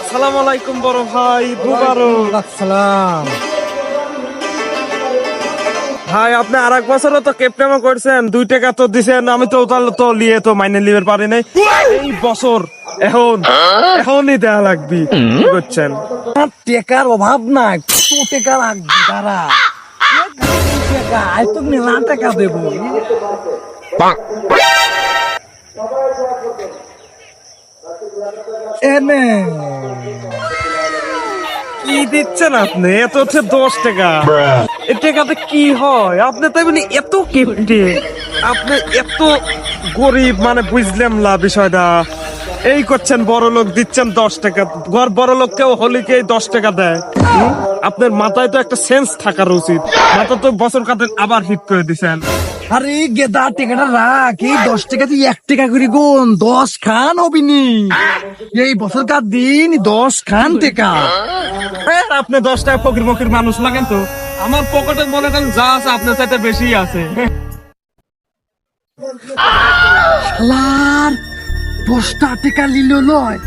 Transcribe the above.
আসসালামু আলাইকুম বড় ভাই, সালাম। ভাই আপনি আরেক বছরও তো কেপটেমো করছেন, 2 টাকা তো দিছেন, আমি তো তাহলে তো লিয়ে তো মাইনে লিবার পারি নাই এই বছর। এখনই দেয়া লাগবি, কি করছেন? টেকার অভাব নাই, কত টেকা লাগবে দাঁড়া। টাকা আজ তো মেলা টাকা দেবো। এনে কি দিচ্ছেন আপনি? এত হচ্ছে 10 টাকা। এই টাকাতে কি হয়? আপনি তাই বলি এত কেপটে, আপনি এত গরিব, মানে বুঝলাম না বিষয়টা। এই করছেন, বড় লোক দিচ্ছেন 10 টাকা, বড় লোক কেউ হলিকে 10 টাকা দেয়। আপনার মাথায় তো একটা সেন্স থাকার উচিত। মাথা তো বছর কাটেন আবার হিট করে দিছেন। আরে গেদা টেকাটা রাখ, এই 10 টাকা তুই 1 টাকা করে গুন, 10 খান হবিনি। এই বছর কার দিন 10 খান টেকা। আপনি 10 টাকা ফকির মকির মানুষ লাগেন তো। আমার পকেটে মনে করেন যা আছে আপনার চাইতে বেশি আছে। শালার 10টা টাকা নিল লয়,